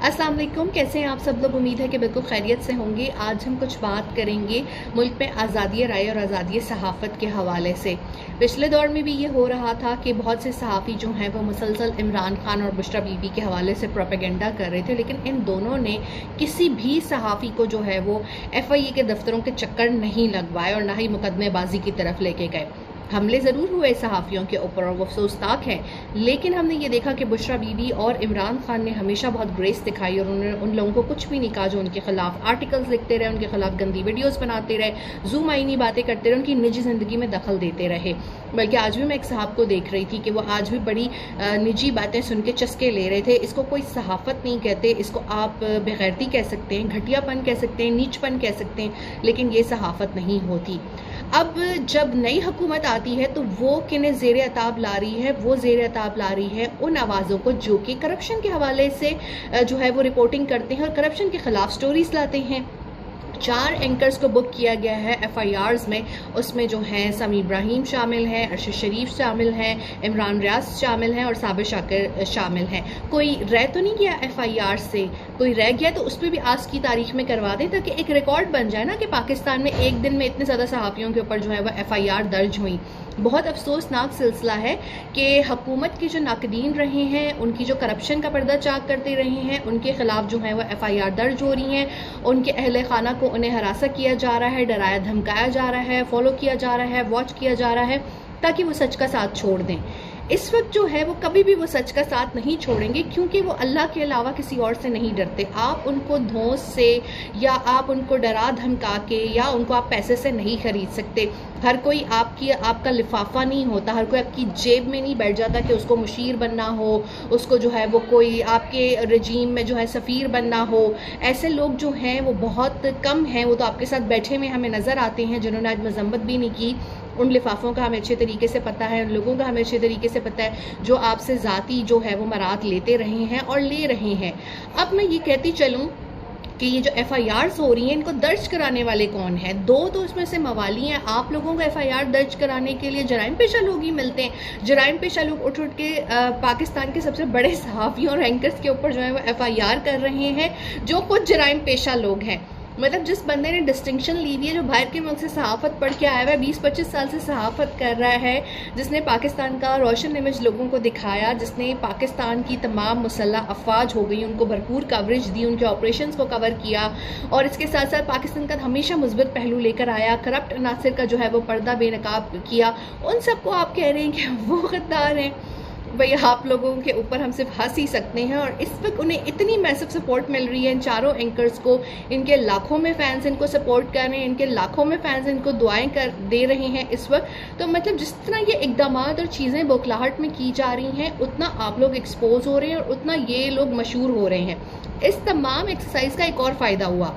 अस्सलाम वालेकुम, कैसे हैं आप सब लोग। उम्मीद है कि बिल्कुल खैरियत से होंगे। आज हम कुछ बात करेंगे मुल्क में आज़ादी राय और आज़ादी सहाफ़त के हवाले से। पिछले दौर में भी ये हो रहा था कि बहुत से सहाफ़ी जो हैं वो मुसलसल इमरान खान और बुशरा बीबी के हवाले से प्रोपेगेंडा कर रहे थे, लेकिन इन दोनों ने किसी भी सहाफ़ी को जो है वो FIA के दफ्तरों के चक्कर नहीं लगवाए और ना ही मुकदमेबाजी की तरफ लेके गए। हमले ज़रूर हुए सहाफ़ियों के ऊपर और वो अफसोसनाक हैं, लेकिन हमने ये देखा कि बुशरा बीबी और इमरान खान ने हमेशा बहुत ग्रेस दिखाई और उन्होंने उन लोगों को कुछ भी नहीं कहा जो उनके खिलाफ आर्टिकल्स लिखते रहे, उनके खिलाफ गंदी वीडियोस बनाते रहे, जूम आईनी बातें करते रहे, उनकी निजी ज़िंदगी में दखल देते रहे। बल्कि आज भी मैं एक साहब को देख रही थी कि वो आज भी बड़ी निजी बातें सुन के चस्के ले रहे थे। इसको कोई सहाफ़त नहीं कहते, इसको आप बेगैरती कह सकते हैं, घटियापन कह सकते हैं, नीचपन कह सकते हैं, लेकिन ये सहाफ़त नहीं होती। अब जब नई हुकूमत आती है तो वो किन्हें ज़ेर अताब ला रही है, वो ज़ेर अताब ला रही है उन आवाज़ों को जो कि करप्शन के हवाले से जो है वो रिपोर्टिंग करते हैं और करप्शन के ख़िलाफ़ स्टोरीज़ लाते हैं। 4 एंकर्स को बुक किया गया है FIRs में। उसमें जो हैं समी इब्राहिम शामिल हैं, अरशद शरीफ शामिल हैं, इमरान रियाज शामिल हैं और साबिर शाकिर शामिल हैं। कोई रह तो नहीं गया FIR से, कोई रह गया तो उस पर भी आज की तारीख में करवा दें ताकि एक रिकॉर्ड बन जाए ना कि पाकिस्तान में एक दिन में इतने ज़्यादा सहाफ़ियों के ऊपर जो है वह FIR दर्ज हुई। बहुत अफसोसनाक सिलसिला है कि हुकूमत के जो नाकदीन रहे हैं, उनकी जो करप्शन का पर्दा चाक करते रहे हैं, उनके खिलाफ जो है वह FIR दर्ज हो रही हैं। उनके अहले खाना को उन्हें हरासा किया जा रहा है, डराया धमकाया जा रहा है, फॉलो किया जा रहा है, वॉच किया जा रहा है ताकि वो सच का साथ छोड़ दें। इस वक्त जो है वो कभी भी वो सच का साथ नहीं छोड़ेंगे, क्योंकि वो अल्लाह के अलावा किसी और से नहीं डरते। आप उनको धौंस से या आप उनको डरा धमका के या उनको आप पैसे से नहीं खरीद सकते। हर कोई आपका लिफाफा नहीं होता, हर कोई आपकी जेब में नहीं बैठ जाता कि उसको मुशीर बनना हो, उसको जो है वो कोई आपके रजीम में जो है सफ़ीर बनना हो। ऐसे लोग जो हैं वो बहुत कम हैं। वो तो आपके साथ बैठे में हमें नज़र आते हैं जिन्होंने आज मजम्मत भी नहीं की। उन लिफाफों का हमें अच्छे तरीके से पता है, उन लोगों का हमें अच्छे तरीके से पता है जो आपसे ज़ाती जो है वो मराद लेते रहे हैं और ले रहे हैं। अब मैं ये कहती चलूँ कि ये जो FIRs हो रही हैं इनको दर्ज कराने वाले कौन हैं? 2 तो इसमें से मवाली हैं। आप लोगों को FIR दर्ज कराने के लिए जराइम पेशा लोग ही मिलते हैं। जराइम पेशा लोग उठ के पाकिस्तान के सबसे बड़े सहाफ़ियों और एंकर्स के ऊपर जो है वो FIR कर रहे हैं जो कुछ जराइम पेशा लोग हैं। मतलब जिस बंदे ने डिस्टिंक्शन ली हुई है, जो बाहर के मुल्क से सहाफ़त पढ़ के आया हुआ है, 20-25 साल से सहाफ़त कर रहा है, जिसने पाकिस्तान का रोशन इमेज लोगों को दिखाया, जिसने पाकिस्तान की तमाम मुसल्लह अफवाज हो गई उनको भरपूर कवरेज दी, उनके ऑपरेशंस को कवर किया और इसके साथ साथ पाकिस्तान का हमेशा मुस्बत पहलू लेकर आया, करप्ट अनासर का जो है वो पर्दा बेनकाब किया, उन सबको आप कह रहे हैं कि वो गद्दार हैं। भाई आप लोगों के ऊपर हम सिर्फ हंस ही सकते हैं। और इस वक्त उन्हें इतनी मैसिव सपोर्ट मिल रही है इन चारों एंकर्स को, इनके लाखों में फैंस इनको सपोर्ट कर रहे हैं, इनके लाखों में फैंस इनको दुआएं कर दे रहे हैं इस वक्त। तो मतलब जिस तरह ये इकदामात और चीज़ें बौखलाहट में की जा रही हैं, उतना आप लोग एक्सपोज हो रहे हैं और उतना ये लोग मशहूर हो रहे हैं। इस तमाम एक्सरसाइज का एक और फ़ायदा हुआ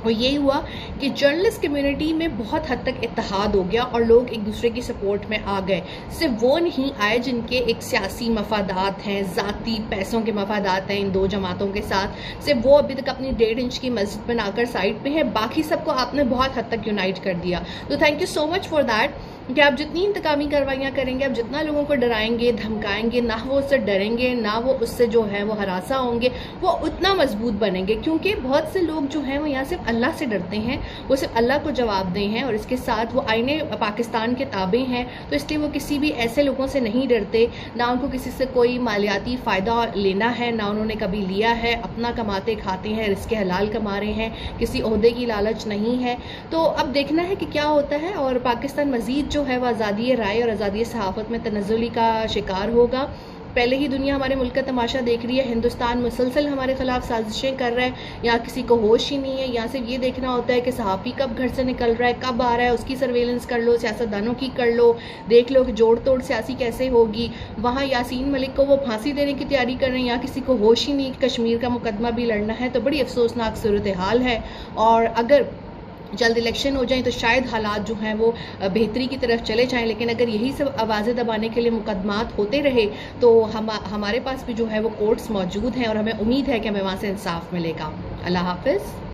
और ये हुआ कि जर्नलिस्ट कम्युनिटी में बहुत हद तक इत्तेहाद हो गया और लोग एक दूसरे की सपोर्ट में आ गए। सिर्फ वो नहीं आए जिनके एक सियासी मफादात हैं, ज़ाती पैसों के मफादात हैं इन 2 जमातों के साथ, सिर्फ वो अभी तक अपनी 1.5 इंच की मस्जिद बनाकर साइड पे है, बाकी सबको आपने बहुत हद तक यूनाइट कर दिया। तो thank you so much for that कि आप जितनी इंतकामी कार्रवाइयाँ करेंगे, आप जितना लोगों को डराएंगे धमकाएंगे, ना वो उससे डरेंगे, ना वो उससे जो है वो हरासा होंगे, वो उतना मजबूत बनेंगे। क्योंकि बहुत से लोग जो हैं वो यहाँ सिर्फ अल्लाह से डरते हैं, वो सिर्फ अल्लाह को जवाबदेह हैं और इसके साथ वो आईने पाकिस्तान के ताबे हैं, तो इसलिए वो किसी भी ऐसे लोगों से नहीं डरते। ना उनको किसी से कोई मालियाती फ़ायदा लेना है, ना उन्होंने कभी लिया है, अपना कमाते खाते हैं, रिज़्क़ हलाल कमा रहे हैं, किसी ओहदे की लालच नहीं है। तो अब देखना है कि क्या होता है और पाकिस्तान मज़ीद जो है वह आज़ादी राय और आज़ादी सहाफ़त में तनज़्ज़ुली का शिकार होगा। पहले ही दुनिया हमारे मुल्क का तमाशा देख रही है, हिंदुस्तान मुसलसल हमारे ख़िलाफ़ साजिशें कर रहा है, यहाँ किसी को होश ही नहीं है। यहाँ सिर्फ ये देखना होता है कि सहाफ़ी कब घर से निकल रहा है, कब आ रहा है, उसकी सर्वेलेंस कर लो, सियासतदानों की कर लो, देख लो कि जोड़ तोड़ सियासी कैसे होगी। वहाँ यासीन मलिक को वो फांसी देने की तैयारी कर रहे हैं, यहाँ किसी को होश ही नहीं, कश्मीर का मुकदमा भी लड़ना है। तो बड़ी अफसोसनाक सूरत हाल है और अगर जल्द इलेक्शन हो जाए तो शायद हालात जो हैं वो बेहतरी की तरफ चले जाएं। लेकिन अगर यही सब आवाज़ें दबाने के लिए मुकदमात होते रहे तो हमारे पास भी जो है वो कोर्ट्स मौजूद हैं और हमें उम्मीद है कि हमें वहाँ से इंसाफ मिलेगा। अल्लाह हाफ़िज़।